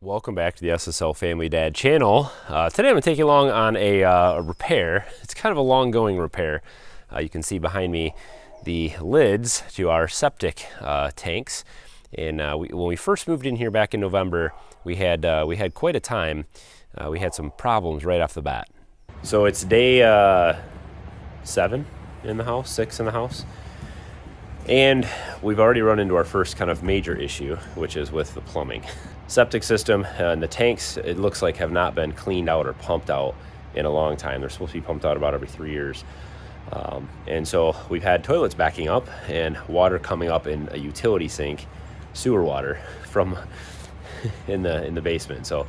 Welcome back to the SSL Family Dad channel. Today I'm going to take you along on a repair. It's kind of a long-going repair. You can see behind me the lids to our septic tanks. And when we first moved in here back in November, we had quite a time. We had some problems right off the bat. So it's day 7 in the house, 6 in the house. And we've already run into our first kind of major issue, which is with the plumbing. Septic system and the tanks, it looks like, have not been cleaned out or pumped out in a long time. They're supposed to be pumped out about every 3 years. And so we've had toilets backing up and water coming up in a utility sink, sewer water from in the basement. So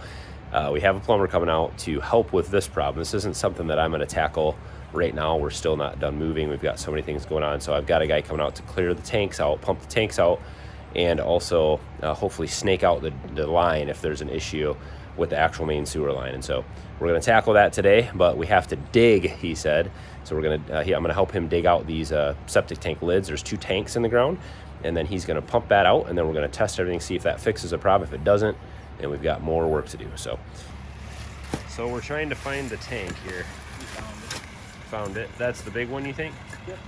we have a plumber coming out to help with this problem. This isn't something that I'm going to tackle right now. We're still not done moving. We've got so many things going on. So I've got a guy coming out to clear the tanks out, pump the tanks out, and also hopefully snake out the line if there's an issue with the actual main sewer line. And so we're going to tackle that today, but we have to dig, he said. So I'm going to help him dig out these septic tank lids. There's 2 tanks in the ground, and then he's going to pump that out, and then we're going to test everything, see if that fixes a problem. If it doesn't, then we've got more work to do. So we're trying to find the tank here. Found it. That's the big one, you think? Yep.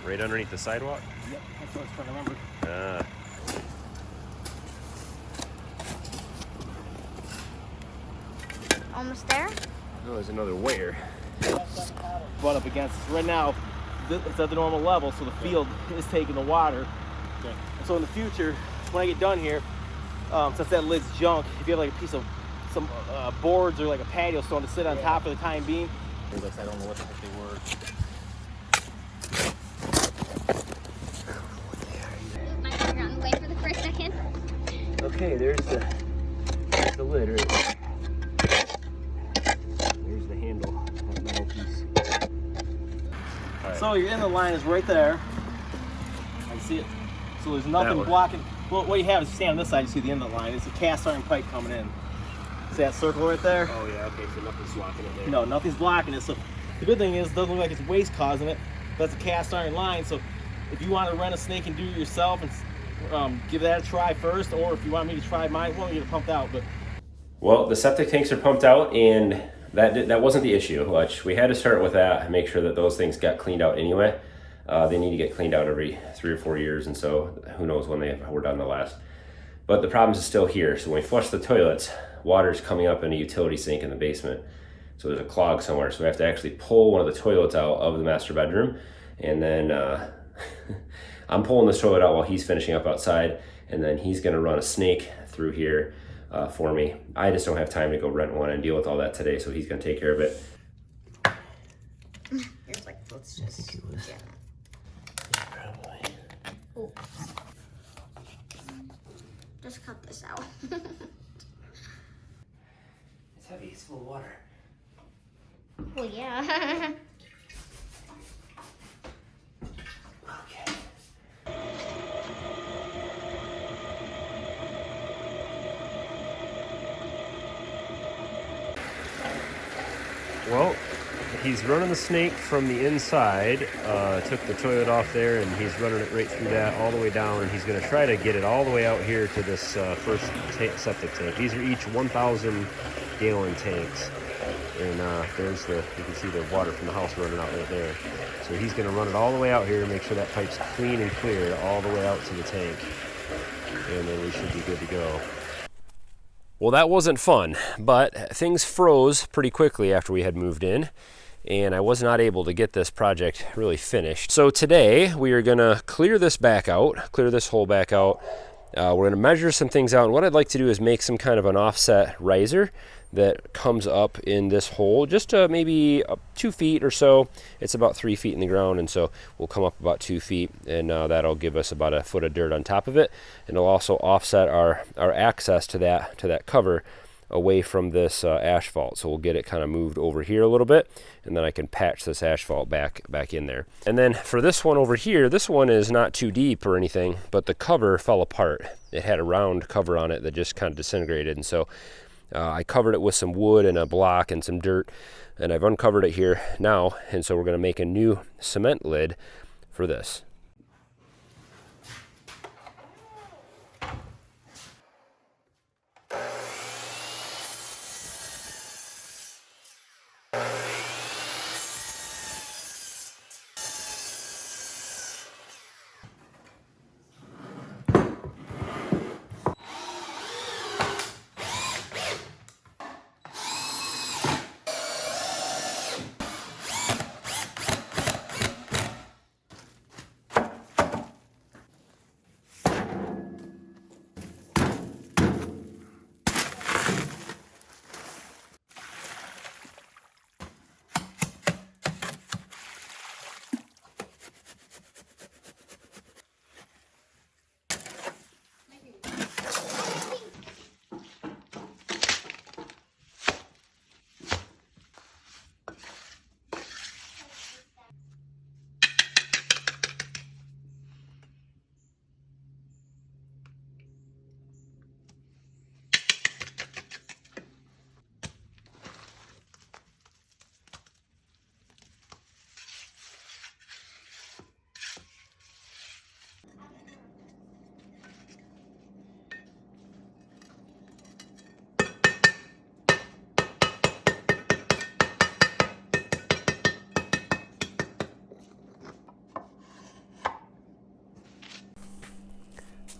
Right underneath the sidewalk? Yep, that's what I was trying to remember. Almost there? Oh, there's another wire. Butt up against right now. It's at the normal level, so the field is taking the water. Okay. So in the future, when I get done here, since that lid's junk, if you have like a piece of some boards or like a patio stone to sit on top for the time being, I don't know what the heck they were. My finger on the wafer for a second. Okay, there's the lid right there. There's the handle, that metal piece. Right. So your inlet line is right there. I can see it. So there's nothing blocking. Well, what you have is, you stand on this side, you see the inlet line. It's a cast iron pipe coming in. See that circle right there? Oh yeah, okay, so nothing's blocking it there. No, nothing's blocking it. So the good thing is, it doesn't look like it's waste causing it. That's a cast iron line. So if you want to rent a snake and do it yourself and give that a try first, or if you want me to try mine, we'll get it pumped out. But well, the septic tanks are pumped out, and that wasn't the issue. Which we had to start with that and make sure that those things got cleaned out anyway. They need to get cleaned out every 3 or 4 years, and so who knows when they were done the last. But the problem is still here. So when we flush the toilets, water's coming up in a utility sink in the basement. So there's a clog somewhere. So we have to actually pull one of the toilets out of the master bedroom. And then I'm pulling this toilet out while he's finishing up outside. And then he's gonna run a snake through here for me. I just don't have time to go rent one and deal with all that today. So he's gonna take care of it. Here's like, let's just, yeah. Probably. Oh. Just cut this out. It's heavy, it's full of water. Well, yeah. Okay. Well, he's running the snake from the inside, took the toilet off there, and he's running it right through that all the way down, and he's going to try to get it all the way out here to this first septic tank. These are each 1,000 gallon tanks, and you can see the water from the house running out right there. So he's going to run it all the way out here and make sure that pipe's clean and clear all the way out to the tank, and then we should be good to go. Well, that wasn't fun, but things froze pretty quickly after we had moved in, and I was not able to get this project really finished. So today we are going to clear this hole back out. We're going to measure some things out, and what I'd like to do is make some kind of an offset riser that comes up in this hole, just maybe 2 feet or so. It's about 3 feet in the ground, and so we'll come up about 2 feet, and that'll give us about a foot of dirt on top of it, and it'll also offset our access to that cover away from this asphalt. So we'll get it kind of moved over here a little bit, and then I can patch this asphalt back in there. And then for this one over here, this one is not too deep or anything, but the cover fell apart. It had a round cover on it that just kind of disintegrated, and so I covered it with some wood and a block and some dirt, and I've uncovered it here now, and so we're going to make a new cement lid for this.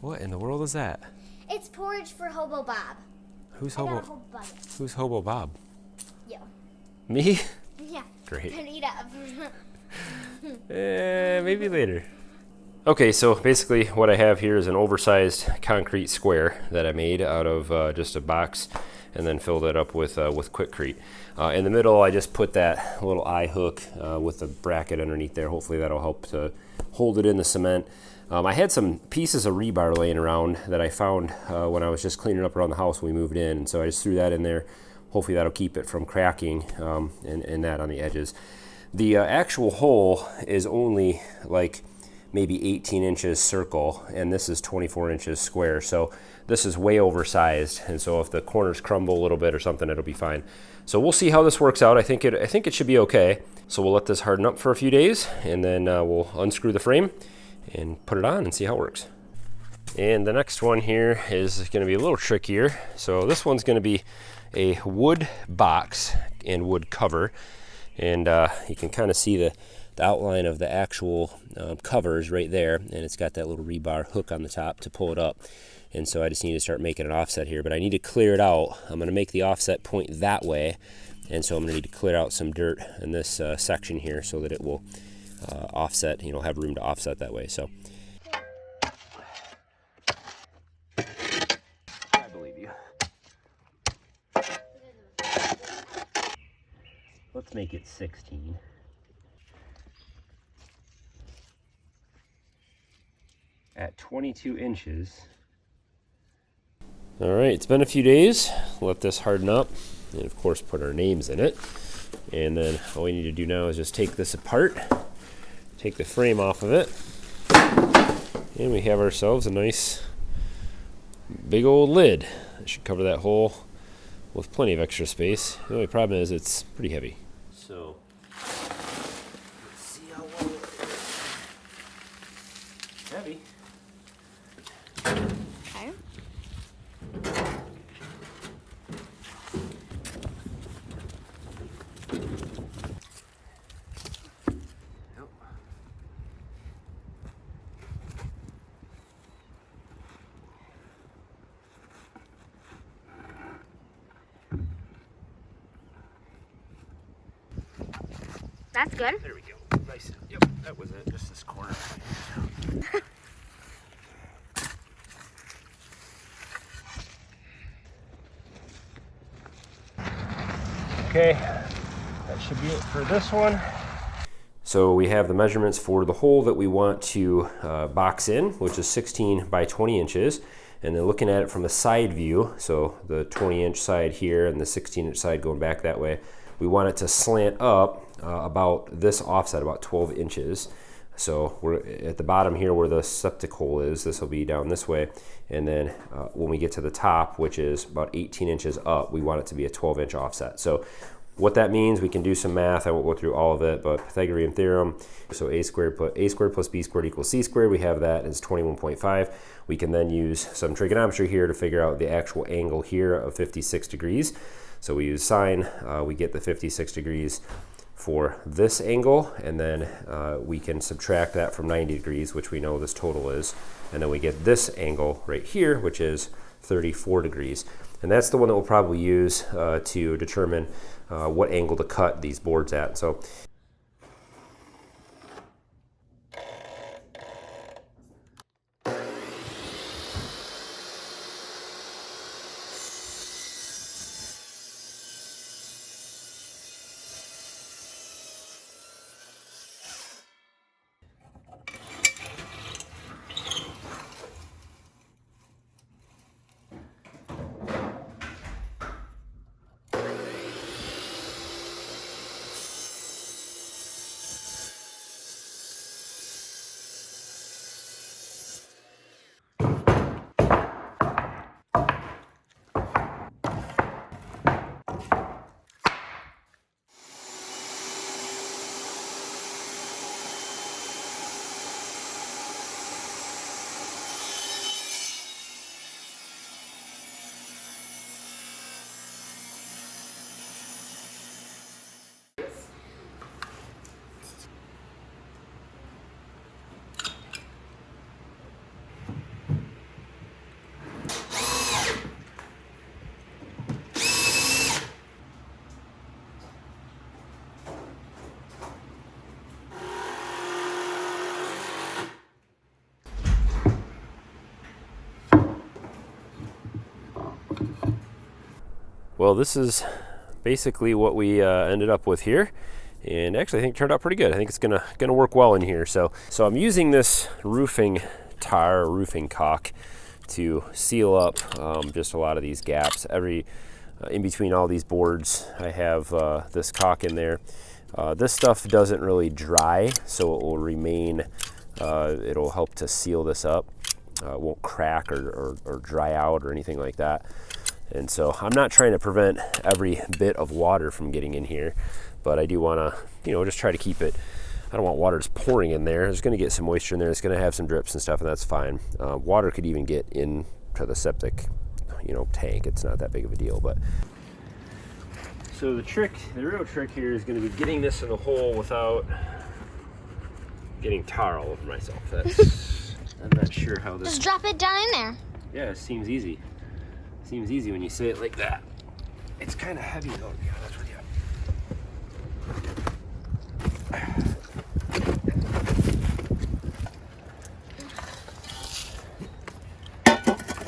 What in the world is that? It's porridge for Hobo Bob. Who's I got a Hobo? whole bucket. Who's Hobo Bob? Yeah. Me? Yeah. Great. Gonna eat up. Maybe later. Okay, so basically what I have here is an oversized concrete square that I made out of just a box and then filled it up with Quickcrete. In the middle, I just put that little eye hook with a bracket underneath there. Hopefully that'll help to hold it in the cement. I had some pieces of rebar laying around that I found when I was just cleaning up around the house when we moved in, and so I just threw that in there. Hopefully that'll keep it from cracking and that on the edges. The actual hole is only like maybe 18 inches circle, and this is 24 inches square, so this is way oversized, and so if the corners crumble a little bit or something, it'll be fine. So we'll see how this works out. I think it should be okay. So we'll let this harden up for a few days, and then we'll unscrew the frame and put it on and see how it works. And the next one here is going to be a little trickier. So this one's going to be a wood box and wood cover, and you can kind of see the outline of the actual covers right there, and it's got that little rebar hook on the top to pull it up. And so I just need to start making an offset here, but I need to clear it out. I'm going to make the offset point that way, and so I'm going to need to clear out some dirt in this section here so that it will offset, have room to offset that way. So I believe you. Let's make it 16. At 22 inches. All right, it's been a few days. Let this harden up, and of course put our names in it. And then all we need to do now is just take this apart, take the frame off of it, and we have ourselves a nice big old lid. It should cover that hole with plenty of extra space. The only problem is it's pretty heavy. So let's see how well it is. Heavy. Okay. That's good. There we go. Nice. Yep, that was it. Just this corner. Okay, that should be it for this one. So we have the measurements for the hole that we want to box in, which is 16 by 20 inches. And then looking at it from a side view, so the 20-inch side here and the 16-inch side going back that way, we want it to slant up about this offset, about 12 inches. So we're at the bottom here where the septic hole is, this will be down this way. And then when we get to the top, which is about 18 inches up, we want it to be a 12-inch offset. So what that means, we can do some math. I won't go through all of it, but Pythagorean theorem. So a squared plus b squared equals c squared. We have that as 21.5. We can then use some trigonometry here to figure out the actual angle here of 56 degrees. So we use sine, we get the 56 degrees for this angle, and then we can subtract that from 90 degrees, which we know this total is, and then we get this angle right here, which is 34 degrees. And that's the one that we'll probably use to determine what angle to cut these boards at. So Well, this is basically what we ended up with here. And actually I think it turned out pretty good. I think it's gonna work well in here. So I'm using this roofing tar, or roofing caulk, to seal up just a lot of these gaps. In between all these boards, I have this caulk in there. This stuff doesn't really dry, so it will remain, it'll help to seal this up. It won't crack or dry out or anything like that. And so I'm not trying to prevent every bit of water from getting in here, but I do want to, just try to keep it. I don't want water just pouring in there. There's going to get some moisture in there. It's going to have some drips and stuff, and that's fine. Water could even get into the septic, tank. It's not that big of a deal, but. So the real trick here is going to be getting this in the hole without getting tar all over myself. I'm not sure how this. Just drop it down in there. Yeah, it seems easy. Seems easy when you say it like that. It's kind of heavy though, to be honest with you.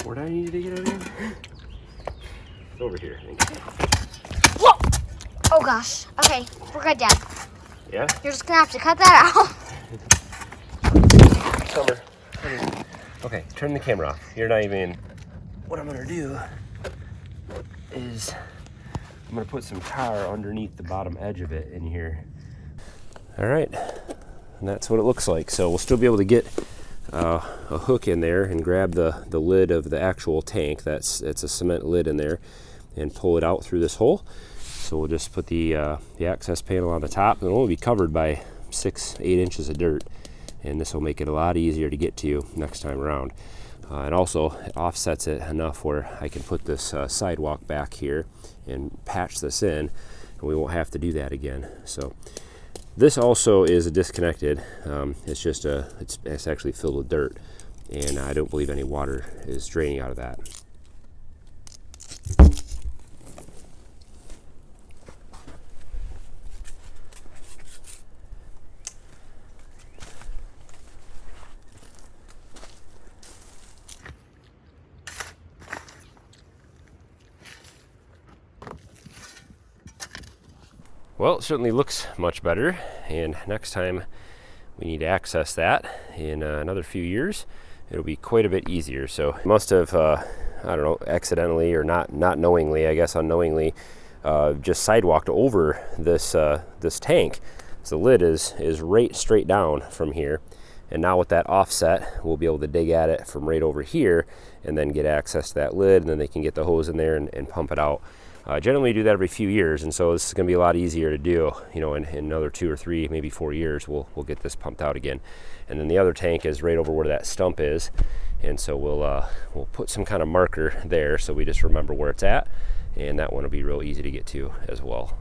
Where do I need to get it in? It's over here, I think. Whoa! Oh gosh. Okay, we're good, Dad. Yeah? You're just gonna have to cut that out. Summer. Okay, turn the camera off. You're not even. What I'm gonna do is I'm gonna put some tar underneath the bottom edge of it in here. All right, and that's what it looks like. So we'll still be able to get a hook in there and grab the lid of the actual tank. It's a cement lid in there, and pull it out through this hole. So we'll just put the access panel on the top, and it'll only be covered by 6-8 inches of dirt, and this will make it a lot easier to get to next time around. And also it offsets it enough where I can put this sidewalk back here and patch this in, and we won't have to do that again. So this also is disconnected. It's actually filled with dirt, and I don't believe any water is draining out of that. Well, it certainly looks much better, and next time we need to access that in another few years, it'll be quite a bit easier. So I must have, I don't know, accidentally or not knowingly, I guess unknowingly, just sidewalked over this tank. So the lid is right straight down from here, and now with that offset, we'll be able to dig at it from right over here, and then get access to that lid, and then they can get the hose in there and pump it out. Generally do that every few years, and so this is going to be a lot easier to do. In another 2 or 3, maybe 4 years, we'll get this pumped out again. And then the other tank is right over where that stump is, and so we'll put some kind of marker there so we just remember where it's at, and that one will be real easy to get to as well.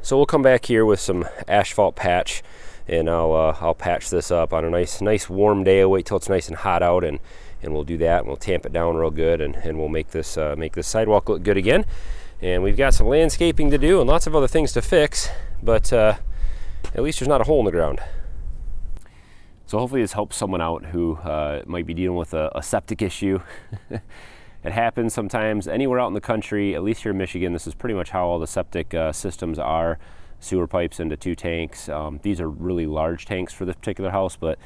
So we'll come back here with some asphalt patch, and I'll patch this up on a nice warm day. I'll wait till it's nice and hot out, and we'll do that, and we'll tamp it down real good, and we'll make this sidewalk look good again. And we've got some landscaping to do and lots of other things to fix, but at least there's not a hole in the ground. So hopefully this helps someone out who might be dealing with a septic issue. It happens sometimes anywhere out in the country. At least here in Michigan, this is pretty much how all the septic systems are. Sewer pipes into 2 tanks. These are really large tanks for this particular house, but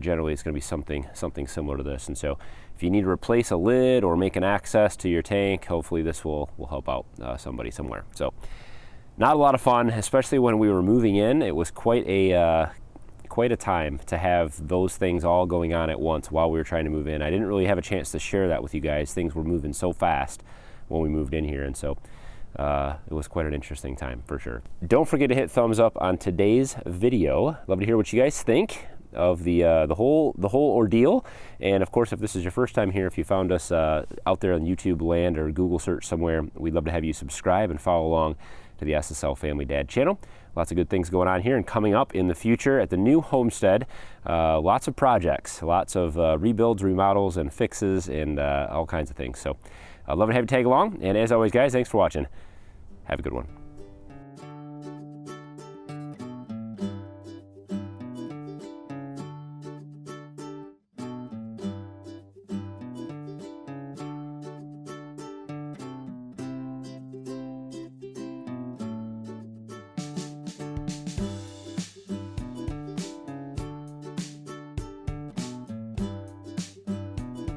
generally it's going to be something similar to this. And so if you need to replace a lid or make an access to your tank, hopefully this will help out somebody somewhere. So not a lot of fun, especially when we were moving in. It was quite a time to have those things all going on at once while we were trying to move in. I didn't really have a chance to share that with you guys. Things were moving so fast when we moved in here, and so it was quite an interesting time for sure. Don't forget to hit thumbs up on today's video. Love to hear what you guys think of the whole ordeal. And of course, if this is your first time here, if you found us out there on YouTube land or Google search somewhere, we'd love to have you subscribe and follow along to the SSL Family Dad channel. Lots of good things going on here and coming up in the future at the new homestead. Lots of projects, lots of rebuilds, remodels, and fixes, and all kinds of things. So I'd love to have you tag along. And as always, guys, thanks for watching. Have a good one.